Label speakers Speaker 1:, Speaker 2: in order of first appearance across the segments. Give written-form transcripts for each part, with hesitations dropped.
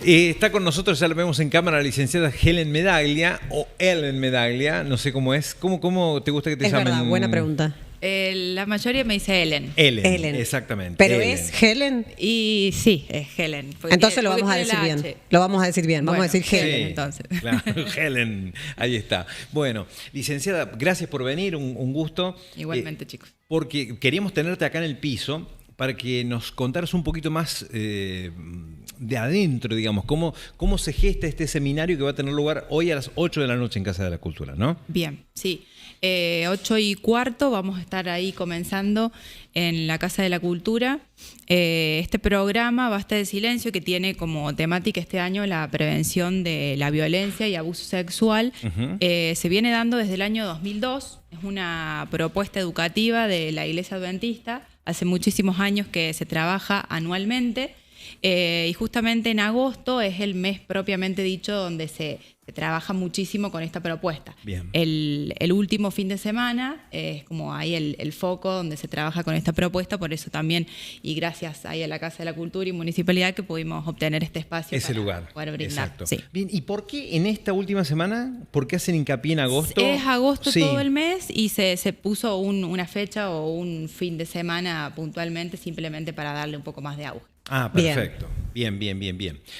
Speaker 1: Está con nosotros, ya lo vemos en cámara, la licenciada Helen Medaglia, o Ellen Medaglia, no sé cómo es. ¿Cómo te gusta que te llamen?
Speaker 2: Es verdad, buena pregunta.
Speaker 3: La mayoría me dice Ellen.
Speaker 1: Ellen, exactamente.
Speaker 2: ¿Pero
Speaker 1: Ellen.
Speaker 2: es Helen?
Speaker 3: Y sí, es Helen.
Speaker 2: Entonces lo vamos a decir bien. Lo vamos a decir bien.
Speaker 3: Bueno,
Speaker 2: vamos a decir Helen.
Speaker 1: Sí,
Speaker 3: entonces.
Speaker 1: Claro, Helen, ahí está. Bueno, licenciada, gracias por venir, un gusto.
Speaker 3: Igualmente, chicos.
Speaker 1: Porque queríamos tenerte acá en el piso para que nos contaras un poquito más de adentro, digamos, cómo se gesta este seminario que va a tener lugar hoy a las 8 de la noche en Casa de la Cultura, ¿no?
Speaker 3: Bien, sí. 8:15 vamos a estar ahí comenzando en la Casa de la Cultura. Este programa, Basta de Silencio, que tiene como temática este año la prevención de la violencia y abuso sexual, se viene dando desde el año 2002. Es una propuesta educativa de la Iglesia Adventista. Hace muchísimos años que se trabaja anualmente. Y justamente en agosto es el mes propiamente dicho donde se trabaja muchísimo con esta propuesta.
Speaker 1: Bien.
Speaker 3: El último fin de semana es como ahí el foco donde se trabaja con esta propuesta, por eso también, y gracias ahí a la Casa de la Cultura y Municipalidad que pudimos obtener este espacio
Speaker 1: Ese
Speaker 3: para
Speaker 1: lugar.
Speaker 3: poder brindar.
Speaker 1: Exacto.
Speaker 3: Sí.
Speaker 1: Bien, ¿y por qué en esta última semana? ¿Por qué hacen hincapié en agosto?
Speaker 3: Es agosto
Speaker 1: Sí.
Speaker 3: todo el mes y se puso una fecha o un fin de semana puntualmente simplemente para darle un poco más de auge.
Speaker 1: Ah, perfecto. Bien.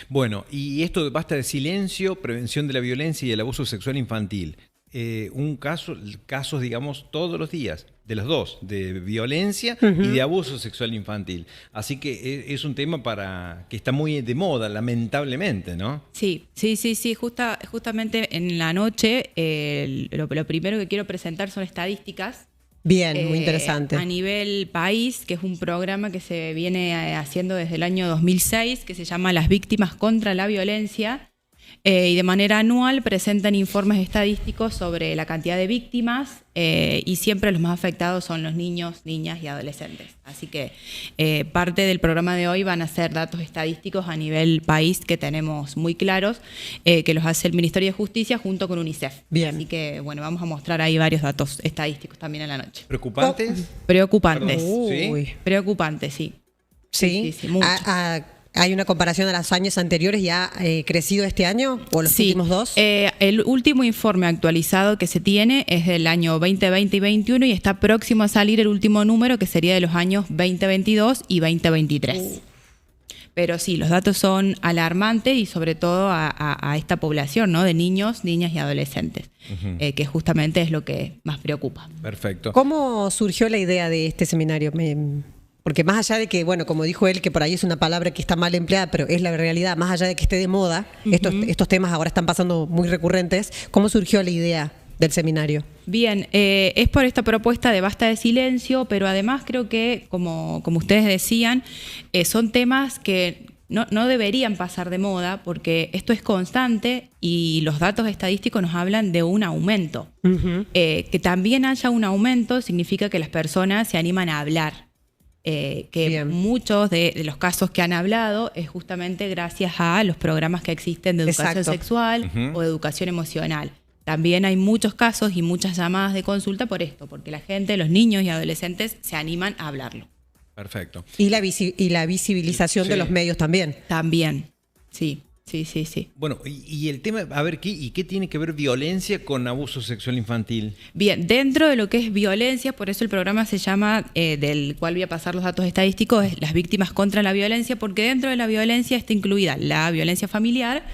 Speaker 1: Bueno, y esto de Basta de Silencio, prevención de la violencia y el abuso sexual infantil. Casos, digamos, todos los días, de los dos, de violencia y de abuso sexual infantil. Así que es un tema que está muy de moda, lamentablemente, ¿no?
Speaker 3: Sí. Justamente en la noche lo primero que quiero presentar son estadísticas.
Speaker 2: Bien, muy interesante.
Speaker 3: A nivel país, que es un programa que se viene haciendo desde el año 2006, que se llama Las Víctimas contra la Violencia, y de manera anual presentan informes estadísticos sobre la cantidad de víctimas, y siempre los más afectados son los niños, niñas y adolescentes. Así que parte del programa de hoy van a ser datos estadísticos a nivel país que tenemos muy claros, que los hace el Ministerio de Justicia junto con UNICEF.
Speaker 2: Bien.
Speaker 3: Así que bueno, vamos a mostrar ahí varios datos estadísticos también en la noche.
Speaker 1: ¿Preocupantes?
Speaker 3: Preocupantes.
Speaker 2: Uy.
Speaker 3: Preocupantes, sí.
Speaker 2: Sí,
Speaker 3: mucho.
Speaker 2: ¿Hay una comparación a los años anteriores? ¿Ya ha crecido este año o los últimos dos?
Speaker 3: El último informe actualizado que se tiene es del año 2020 y 2021 y está próximo a salir el último número que sería de los años 2022 y 2023. Pero sí, los datos son alarmantes y sobre todo a esta población, ¿no? De niños, niñas y adolescentes, que justamente es lo que más preocupa.
Speaker 1: Perfecto.
Speaker 2: ¿Cómo surgió la idea de este seminario? Porque más allá de que, bueno, como dijo él, que por ahí es una palabra que está mal empleada, pero es la realidad, más allá de que esté de moda, estos temas ahora están pasando muy recurrentes, ¿cómo surgió la idea del seminario?
Speaker 3: Bien, es por esta propuesta de Basta de Silencio, pero además creo que, como ustedes decían, son temas que no deberían pasar de moda porque esto es constante y los datos estadísticos nos hablan de un aumento. Que también haya un aumento significa que las personas se animan a hablar. Que
Speaker 2: Bien.
Speaker 3: Muchos de los casos que han hablado es justamente gracias a los programas que existen de educación
Speaker 2: Exacto.
Speaker 3: sexual o de educación emocional. También hay muchos casos y muchas llamadas de consulta por esto, porque la gente, los niños y adolescentes se animan a hablarlo.
Speaker 1: Perfecto.
Speaker 2: Y la visibilización de los medios también.
Speaker 3: También, sí.
Speaker 1: Bueno, y el tema, a ver, ¿qué tiene que ver violencia con abuso sexual infantil?
Speaker 3: Bien, dentro de lo que es violencia, por eso el programa se llama, del cual voy a pasar los datos estadísticos, es Las Víctimas contra la Violencia, porque dentro de la violencia está incluida la violencia familiar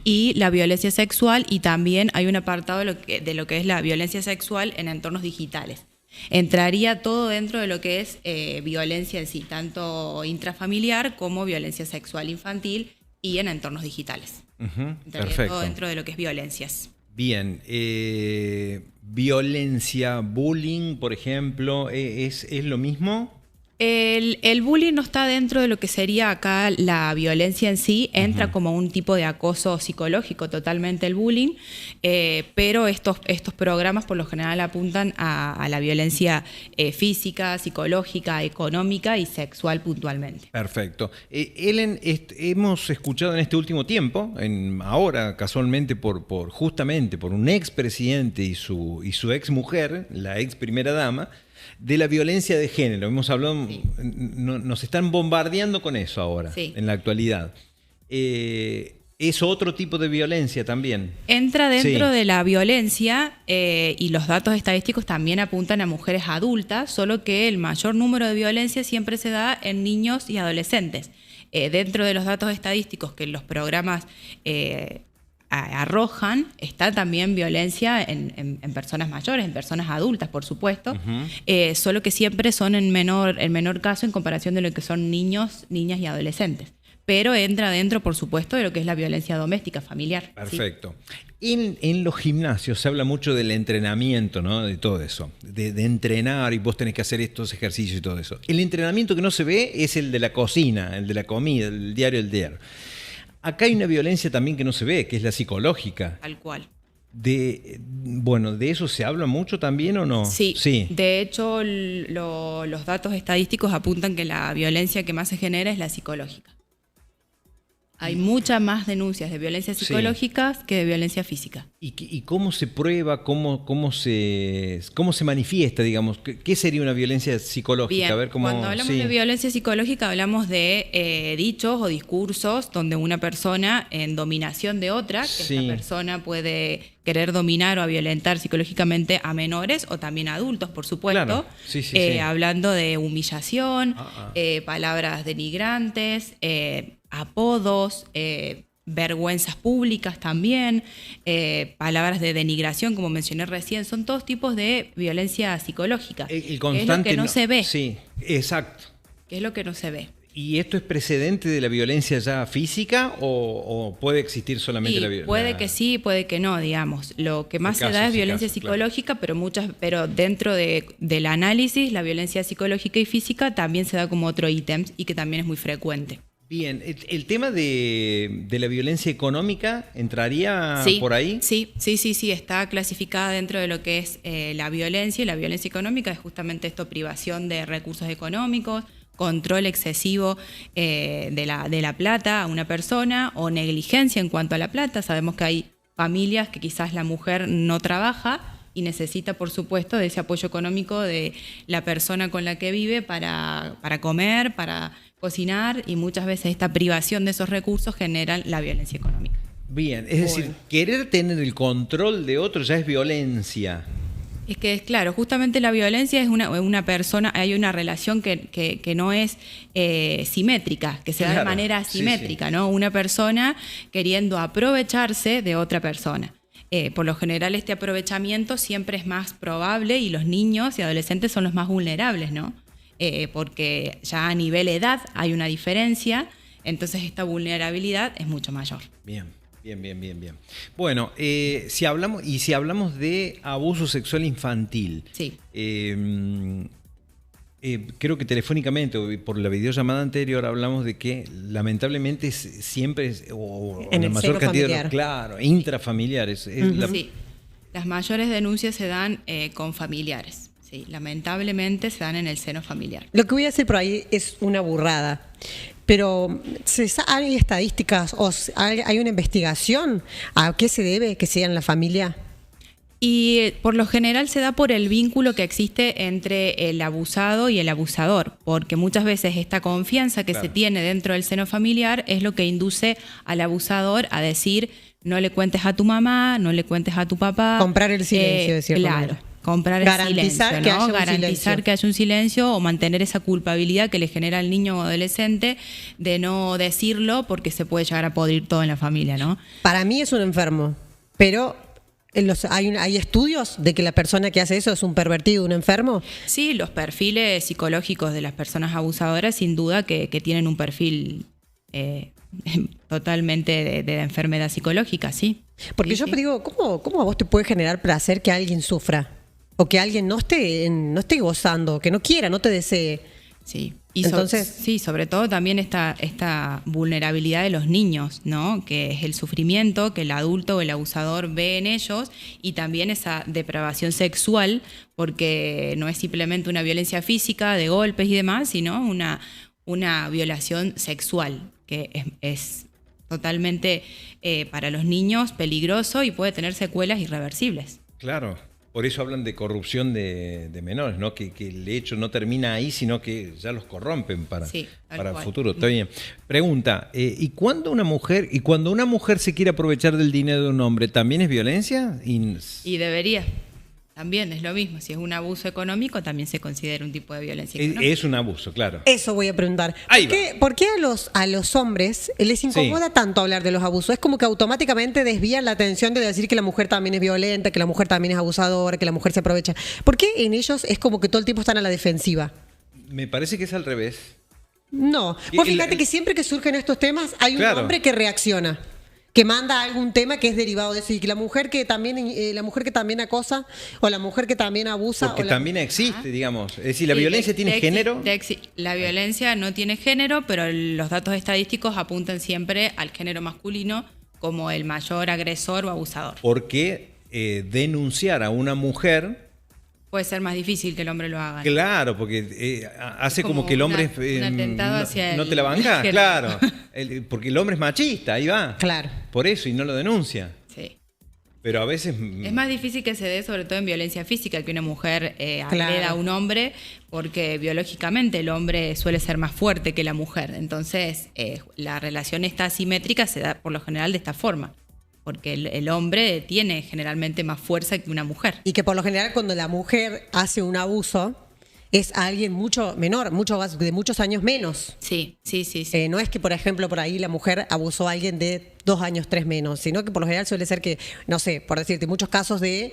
Speaker 3: y la violencia sexual, y también hay un apartado de lo que es la violencia sexual en entornos digitales. Entraría todo dentro de lo que es violencia en sí, tanto intrafamiliar como violencia sexual infantil y en entornos digitales.
Speaker 1: Perfecto.
Speaker 3: Todo dentro de lo que es violencias.
Speaker 1: Bien. Violencia, bullying, por ejemplo, ¿es lo mismo?
Speaker 3: El bullying no está dentro de lo que sería acá la violencia en sí, entra como un tipo de acoso psicológico totalmente el bullying, pero estos programas por lo general apuntan a la violencia física, psicológica, económica y sexual puntualmente.
Speaker 1: Perfecto. Ellen, hemos escuchado en este último tiempo, ahora casualmente justamente por un expresidente y su ex mujer, la ex primera dama, de la violencia de género. Hemos hablado, nos están bombardeando con eso ahora, en la actualidad. Es otro tipo de violencia también.
Speaker 3: Entra dentro
Speaker 1: Sí.
Speaker 3: de la violencia y los datos estadísticos también apuntan a mujeres adultas, solo que el mayor número de violencia siempre se da en niños y adolescentes. Dentro de los datos estadísticos que los programas arrojan, está también violencia en personas mayores, en personas adultas, por supuesto, solo que siempre son en menor caso en comparación de lo que son niños, niñas y adolescentes. Pero entra dentro, por supuesto, de lo que es la violencia doméstica, familiar.
Speaker 1: Perfecto. En los gimnasios se habla mucho del entrenamiento, ¿no? De todo eso, de entrenar y vos tenés que hacer estos ejercicios y todo eso. El entrenamiento que no se ve es el de la cocina, el de la comida, el diario, el diario. Acá hay una violencia también que no se ve, que es la psicológica.
Speaker 3: Tal cual.
Speaker 1: Bueno, ¿de eso se habla mucho también o no?
Speaker 3: Sí. De hecho, los datos estadísticos apuntan que la violencia que más se genera es la psicológica. Hay muchas más denuncias de violencia psicológicas que de violencia física.
Speaker 1: ¿Y cómo se prueba, cómo se manifiesta, digamos? ¿Qué sería una violencia psicológica?
Speaker 3: Bien,
Speaker 1: A ver cómo,
Speaker 3: cuando hablamos de violencia psicológica hablamos de dichos o discursos donde una persona en dominación de otra, que esta persona puede querer dominar o a violentar psicológicamente a menores o también a adultos, por supuesto.
Speaker 1: Claro.
Speaker 3: Hablando de humillación, palabras denigrantes, apodos, vergüenzas públicas también, palabras de denigración, como mencioné recién, son todos tipos de violencia psicológica.
Speaker 1: El constante
Speaker 3: es lo que no se ve.
Speaker 1: Sí, exacto.
Speaker 3: ¿Qué es lo que no se ve?
Speaker 1: ¿Y esto es precedente de la violencia ya física o puede existir solamente la violencia?
Speaker 3: Puede que sí, puede que no, digamos. Lo que más se da es violencia psicológica, claro. pero dentro del análisis, la violencia psicológica y física también se da como otro ítem y que también es muy frecuente.
Speaker 1: Bien, ¿el tema de la violencia económica entraría por ahí?
Speaker 3: Sí, está clasificada dentro de lo que es la violencia, y la violencia económica es justamente esto: privación de recursos económicos, control excesivo de la plata a una persona o negligencia en cuanto a la plata. Sabemos que hay familias que quizás la mujer no trabaja y necesita, por supuesto, de ese apoyo económico de la persona con la que vive para comer, para cocinar, y muchas veces esta privación de esos recursos genera la violencia económica.
Speaker 1: Bien, es decir, querer tener el control de otro ya es violencia.
Speaker 3: Es que es claro, justamente la violencia es una persona, hay una relación que no es simétrica, que se da de manera asimétrica, ¿no? Una persona queriendo aprovecharse de otra persona. Por lo general este aprovechamiento siempre es más probable y los niños y adolescentes son los más vulnerables, ¿no? Porque ya a nivel edad hay una diferencia, entonces esta vulnerabilidad es mucho mayor.
Speaker 1: Bien. Bueno, si hablamos de abuso sexual infantil, creo que telefónicamente o por la videollamada anterior hablamos de que lamentablemente siempre en la mayor cantidad de intrafamiliares.
Speaker 3: Sí, las mayores denuncias se dan con familiares. Sí, lamentablemente se dan en el seno familiar.
Speaker 2: Lo que voy a decir por ahí es una burrada, pero ¿hay estadísticas o hay una investigación a qué se debe que sea en la familia?
Speaker 3: Y por lo general se da por el vínculo que existe entre el abusado y el abusador, porque muchas veces esta confianza que se tiene dentro del seno familiar es lo que induce al abusador a decir: no le cuentes a tu mamá, no le cuentes a tu papá.
Speaker 2: Comprar el silencio, de cierta manera.
Speaker 3: Comprar el silencio, ¿no? Garantizar que haya un silencio o mantener esa culpabilidad que le genera al niño o adolescente de no decirlo porque se puede llegar a podrir todo en la familia, ¿no?
Speaker 2: Para mí es un enfermo, pero ¿hay estudios de que la persona que hace eso es un pervertido, un enfermo?
Speaker 3: Sí, los perfiles psicológicos de las personas abusadoras sin duda que tienen un perfil totalmente de enfermedad psicológica, sí.
Speaker 2: Porque yo digo, ¿cómo a vos te puede generar placer que alguien sufra? O que alguien no esté gozando, que no quiera, no te desee.
Speaker 3: Sí, y
Speaker 2: entonces
Speaker 3: sobre todo también esta vulnerabilidad de los niños, ¿no? Que es el sufrimiento que el adulto o el abusador ve en ellos, y también esa depravación sexual, porque no es simplemente una violencia física de golpes y demás, sino una violación sexual, que es totalmente para los niños peligroso y puede tener secuelas irreversibles.
Speaker 1: Claro. Por eso hablan de corrupción de menores, ¿no? Que el hecho no termina ahí, sino que ya los corrompen para el futuro. Está bien. Pregunta, ¿y cuando una mujer se quiere aprovechar del dinero de un hombre, también es violencia?
Speaker 3: Y debería. También es lo mismo. Si es un abuso económico, también se considera un tipo de violencia económica.
Speaker 1: Es un abuso, claro.
Speaker 2: Eso voy a preguntar. ¿Por qué a los hombres les incomoda tanto hablar de los abusos? Es como que automáticamente desvían la atención de decir que la mujer también es violenta, que la mujer también es abusadora, que la mujer se aprovecha. ¿Por qué en ellos es como que todo el tiempo están a la defensiva?
Speaker 1: Me parece que es al revés.
Speaker 2: No. Vos fíjate que siempre que surgen estos temas hay un hombre que reacciona, que manda algún tema que es derivado de eso, y que la mujer que también acosa, o la mujer que también abusa.
Speaker 1: Porque también existe, digamos. Es decir, ¿la violencia tiene género?
Speaker 3: La violencia no tiene género, pero los datos estadísticos apuntan siempre al género masculino como el mayor agresor o abusador.
Speaker 1: ¿Por qué denunciar a una mujer?
Speaker 3: Puede ser más difícil que el hombre lo haga.
Speaker 1: Claro, porque hace como que el hombre
Speaker 3: un atentado hacia
Speaker 1: no te la bancás, claro. Porque el hombre es machista, ahí va.
Speaker 2: Claro.
Speaker 1: Por eso, y no lo denuncia.
Speaker 3: Sí.
Speaker 1: Pero a veces...
Speaker 3: Es más difícil que se dé, sobre todo en violencia física, que una mujer agreda a un hombre, porque biológicamente el hombre suele ser más fuerte que la mujer. Entonces, la relación esta asimétrica se da por lo general de esta forma. Porque el hombre tiene generalmente más fuerza que una mujer.
Speaker 2: Y que por lo general cuando la mujer hace un abuso es a alguien mucho menor, de muchos años menos.
Speaker 3: Sí.
Speaker 2: No es que, por ejemplo, por ahí la mujer abusó a alguien de 2 años, 3 menos, sino que por lo general suele ser que, no sé, por decirte, muchos casos de,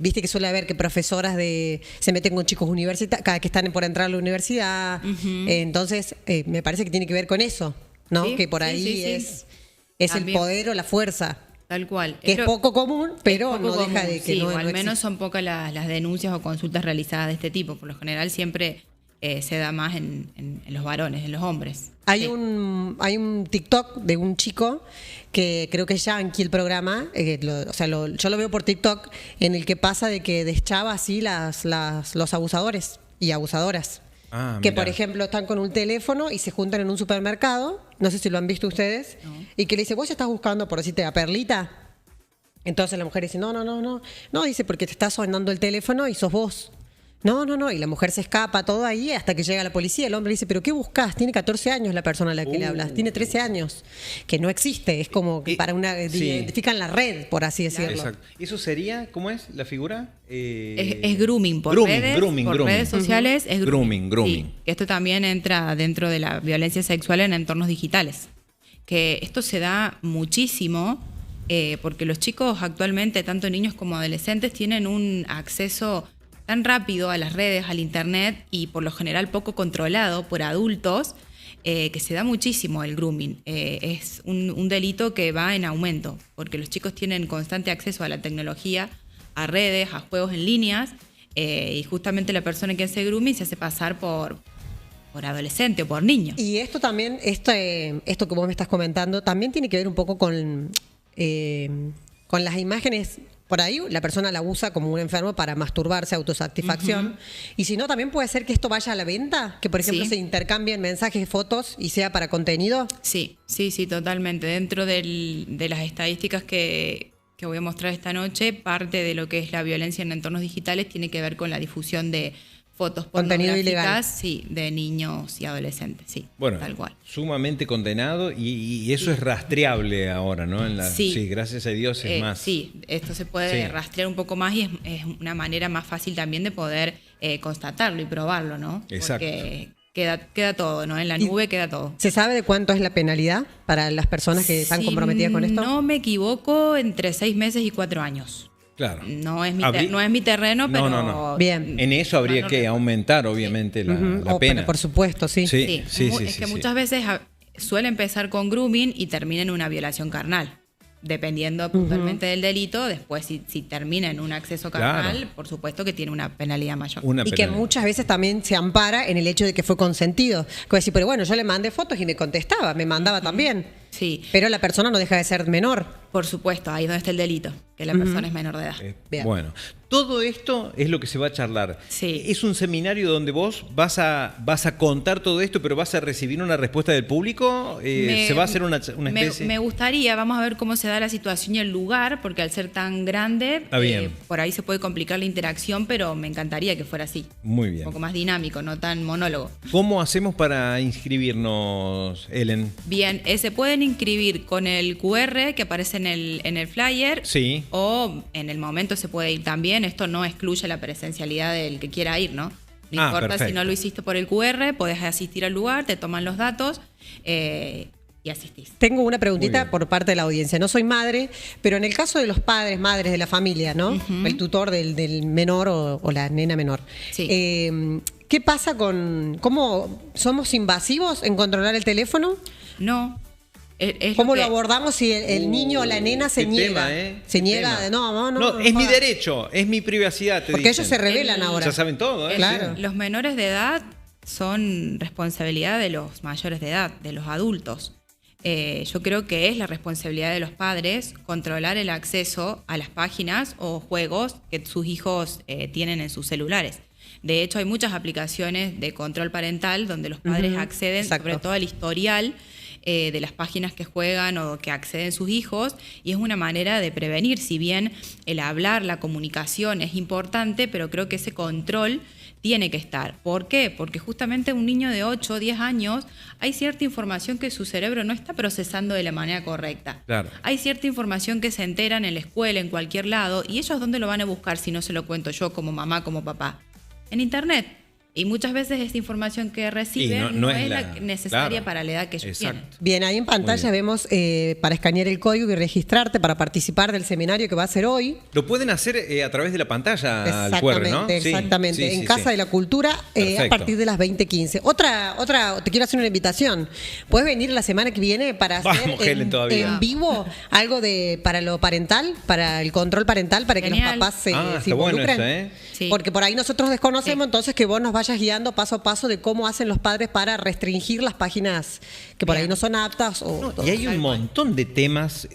Speaker 2: viste que suele haber que profesoras se meten con chicos universitarios, que están por entrar a la universidad. Entonces, me parece que tiene que ver con eso, ¿no? Sí, que por ahí es el poder o la fuerza.
Speaker 3: Tal cual.
Speaker 2: Que es poco común, pero no deja de que no
Speaker 3: al
Speaker 2: existe.
Speaker 3: menos son pocas las denuncias o consultas realizadas de este tipo. Por lo general siempre se da más en los varones, en los hombres.
Speaker 2: Hay un TikTok de un chico que creo que es Yankee el programa, yo lo veo por TikTok, en el que pasa de que deschaba así los abusadores y abusadoras. Que, por ejemplo, están con un teléfono y se juntan en un supermercado, no sé si lo han visto ustedes, y que le dice, ¿vos estás buscando, por decirte, a Perlita? Entonces la mujer dice, no, dice, porque te estás sonando el teléfono y sos vos. No, y la mujer se escapa todo ahí hasta que llega la policía. El hombre dice, ¿pero qué buscas? Tiene 14 años la persona a la que le hablas, tiene 13 años, que no existe, es como que identifican la red, por así decirlo.
Speaker 1: Exacto. ¿Eso sería, cómo es la figura?
Speaker 3: Es grooming por redes sociales. Es
Speaker 1: grooming.
Speaker 3: Sí, esto también entra dentro de la violencia sexual en entornos digitales. Que esto se da muchísimo porque los chicos actualmente, tanto niños como adolescentes, tienen un acceso tan rápido a las redes, al internet, y por lo general poco controlado por adultos, que se da muchísimo el grooming. Es un delito que va en aumento, porque los chicos tienen constante acceso a la tecnología, a redes, a juegos en líneas, y justamente la persona que hace grooming se hace pasar por adolescente o por niño.
Speaker 2: Y esto también, esto que vos me estás comentando, también tiene que ver un poco con las imágenes. Por ahí la persona la usa como un enfermo para masturbarse, autosatisfacción. Y si no, también puede ser que esto vaya a la venta, que por ejemplo se intercambien mensajes, fotos y sea para contenido.
Speaker 3: Sí, totalmente. Dentro de las estadísticas que voy a mostrar esta noche, parte de lo que es la violencia en entornos digitales tiene que ver con la difusión de fotos
Speaker 2: contenido ilegal,
Speaker 3: de niños y adolescentes,
Speaker 1: bueno,
Speaker 3: tal cual.
Speaker 1: Sumamente condenado y eso es rastreable ahora, ¿no? Sí, gracias a Dios es más.
Speaker 3: Sí, esto se puede rastrear un poco más y es una manera más fácil también de poder constatarlo y probarlo, ¿no?
Speaker 1: Exacto.
Speaker 3: Porque queda todo, ¿no? En la nube queda todo.
Speaker 2: ¿Se sabe de cuánto es la penalidad para las personas que están comprometidas con esto?
Speaker 3: No me equivoco, entre 6 meses y 4 años.
Speaker 1: Claro.
Speaker 3: No es mi terreno, pero...
Speaker 1: No.
Speaker 2: Bien.
Speaker 1: En eso habría que aumentar, obviamente, la pena.
Speaker 2: Pero por supuesto, sí.
Speaker 3: Es que muchas veces suele empezar con grooming y termina en una violación carnal. Dependiendo puntualmente del delito, después si termina en un acceso carnal, por supuesto que tiene una penalidad mayor.
Speaker 2: Que muchas veces también se ampara en el hecho de que fue consentido. Que decir, pero bueno, yo le mandé fotos y me contestaba, me mandaba también.
Speaker 3: Sí.
Speaker 2: Pero la persona no deja de ser menor.
Speaker 3: Por supuesto, ahí donde está el delito, que la persona es menor de edad.
Speaker 2: Bien.
Speaker 1: Bueno, todo esto es lo que se va a charlar.
Speaker 3: Sí.
Speaker 1: Es un seminario donde vos vas a contar todo esto, pero vas a recibir una respuesta del público. ¿Se va a hacer una especie?
Speaker 3: Me gustaría, vamos a ver cómo se da la situación y el lugar, porque al ser tan grande,
Speaker 1: Está bien.
Speaker 3: por ahí se puede complicar la interacción, pero me encantaría que fuera así.
Speaker 1: Muy
Speaker 3: Un
Speaker 1: bien.
Speaker 3: poco más dinámico, no tan monólogo.
Speaker 1: ¿Cómo hacemos para inscribirnos, Ellen?
Speaker 3: Bien, se pueden inscribir con el QR que aparece en el flyer.
Speaker 1: Sí.
Speaker 3: O en el momento se puede ir también. Esto no excluye la presencialidad del que quiera ir, ¿no? No importa
Speaker 1: perfecto.
Speaker 3: si no lo hiciste por el QR, podés asistir al lugar, te toman los datos y asistís.
Speaker 2: Tengo una
Speaker 1: Muy
Speaker 2: preguntita
Speaker 1: bien.
Speaker 2: por parte de la audiencia. No soy madre, pero en el caso de los padres, madres de la familia, ¿no? El tutor del menor o la nena menor.
Speaker 3: Sí.
Speaker 2: ¿Qué pasa cómo somos invasivos en controlar el teléfono?
Speaker 3: No. Es
Speaker 2: ¿Cómo lo
Speaker 3: que-
Speaker 2: abordamos si el niño o la nena se
Speaker 1: qué
Speaker 2: niega?
Speaker 1: tema, ¿eh?
Speaker 2: Se
Speaker 1: Qué
Speaker 2: niega,
Speaker 1: tema.
Speaker 2: no,
Speaker 1: es mi
Speaker 2: joda.
Speaker 1: derecho, es mi privacidad, te
Speaker 2: Porque
Speaker 1: dicen.
Speaker 2: ellos se rebelan ahora.
Speaker 1: Ya saben todo, ¿eh?
Speaker 2: Claro.
Speaker 3: Los menores de edad son responsabilidad de los mayores de edad, de los adultos. Yo creo que es la responsabilidad de los padres controlar el acceso a las páginas o juegos que sus hijos tienen en sus celulares. De hecho, hay muchas aplicaciones de control parental donde los padres acceden
Speaker 2: exacto.
Speaker 3: sobre todo al historial de las páginas que juegan o que acceden sus hijos, y es una manera de prevenir. Si bien el hablar, la comunicación es importante, pero creo que ese control tiene que estar. ¿Por qué? Porque justamente un niño de 8 o 10 años hay cierta información que su cerebro no está procesando de la manera correcta.
Speaker 1: Claro.
Speaker 3: Hay cierta información que se enteran en la escuela, en cualquier lado, y ellos ¿dónde lo van a buscar si no se lo cuento yo como mamá, como papá? En Internet. Y muchas veces esta información que reciben no es la necesaria
Speaker 1: claro.
Speaker 3: para la edad que ellos
Speaker 1: Exacto.
Speaker 3: tienen.
Speaker 2: Bien, ahí en pantalla vemos para escanear el código y registrarte para participar del seminario que va a ser hoy.
Speaker 1: Lo pueden hacer a través de la pantalla al QR, ¿no? Sí,
Speaker 2: Exactamente,
Speaker 1: sí,
Speaker 2: en
Speaker 1: sí,
Speaker 2: Casa
Speaker 1: sí.
Speaker 2: de la Cultura a
Speaker 1: Perfecto.
Speaker 2: partir de las 20:15. Otra, te quiero hacer una invitación. ¿Puedes venir la semana que viene para hacer
Speaker 1: Vamos, Helen, todavía.
Speaker 2: en vivo algo para lo parental, para el control parental, para que los
Speaker 3: Genial.
Speaker 2: papás se
Speaker 1: Está bueno
Speaker 2: involucren?
Speaker 1: eso, ¿eh?
Speaker 3: Sí.
Speaker 2: Porque por ahí nosotros desconocemos, entonces que vos nos vayas guiando paso a paso de cómo hacen los padres para restringir las páginas que por ahí
Speaker 3: Bien.
Speaker 2: no son aptas.
Speaker 1: Y hay un montón de temas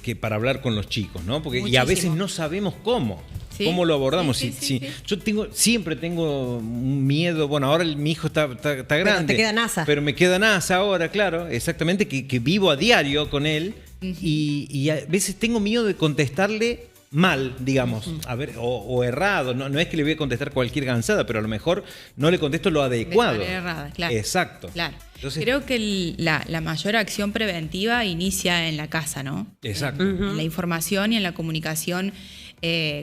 Speaker 1: que para hablar con los chicos, ¿no? Porque y a veces
Speaker 3: Muchísimo.
Speaker 1: no sabemos cómo.
Speaker 3: Sí.
Speaker 1: ¿Cómo lo abordamos?
Speaker 3: Sí, sí, sí.
Speaker 1: Yo siempre tengo un miedo. Bueno, ahora mi hijo está grande.
Speaker 2: te queda NASA.
Speaker 1: Pero me queda NASA ahora, claro. Exactamente, que vivo a diario con él. Y a veces tengo miedo de contestarle mal, digamos, a ver, o errado. No es que le voy a contestar cualquier gansada, pero a lo mejor no le contesto lo adecuado.
Speaker 3: De manera errada, claro.
Speaker 1: Exacto.
Speaker 3: Claro.
Speaker 1: Entonces,
Speaker 3: Creo que la mayor acción preventiva inicia en la casa, ¿no?
Speaker 1: exacto.
Speaker 3: En la información y en la comunicación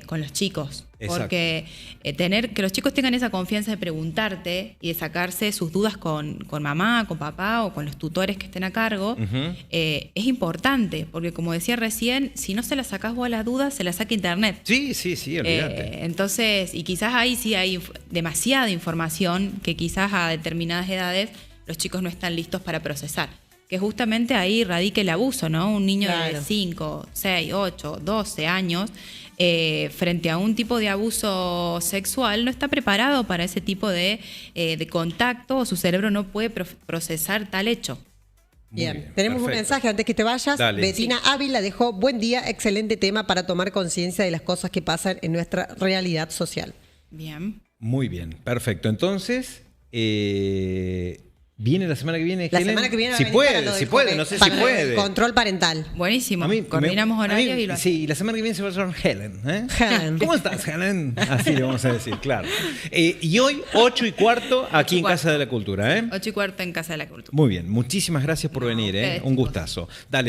Speaker 3: con los chicos.
Speaker 1: Exacto.
Speaker 3: Porque que los chicos tengan esa confianza de preguntarte y de sacarse sus dudas con mamá, con papá o con los tutores que estén a cargo, es importante. Porque como decía recién, si no se la sacás vos a la duda, se la saca Internet.
Speaker 1: Sí, olvídate.
Speaker 3: Entonces, y quizás ahí sí hay demasiada información que quizás a determinadas edades los chicos no están listos para procesar. Que justamente ahí radica el abuso, ¿no? Un niño
Speaker 2: Claro.
Speaker 3: de 5, 6, 8, 12 años, frente a un tipo de abuso sexual, no está preparado para ese tipo de contacto, o su cerebro no puede procesar tal hecho.
Speaker 1: Muy
Speaker 2: Bien, tenemos un
Speaker 1: perfecto.
Speaker 2: mensaje antes que te vayas.
Speaker 1: Dale.
Speaker 2: Betina Ávila dejó: buen día, excelente tema para tomar conciencia de las cosas que pasan en nuestra realidad social.
Speaker 3: Bien.
Speaker 1: Muy bien, perfecto. Entonces, ¿viene la semana que viene,
Speaker 2: La
Speaker 1: Helen?
Speaker 2: semana que viene va a
Speaker 1: Si
Speaker 2: venir
Speaker 1: puede,
Speaker 2: para lo del
Speaker 1: no sé si
Speaker 2: para el
Speaker 1: puede.
Speaker 2: control parental.
Speaker 3: Buenísimo.
Speaker 1: A mí
Speaker 3: Coordinamos horarios y lo hacemos.
Speaker 1: Sí, la semana que viene se va a llamar Helen.
Speaker 2: Helen.
Speaker 1: ¿Cómo estás, Helen? Así le vamos a decir, claro. Y hoy, 8:15, aquí en
Speaker 3: 8:15.
Speaker 1: Casa de la Cultura.
Speaker 3: 8:15 en Casa de la Cultura.
Speaker 1: Muy bien, muchísimas gracias por venir.
Speaker 3: ustedes,
Speaker 1: Un
Speaker 3: chicos.
Speaker 1: gustazo. Dale.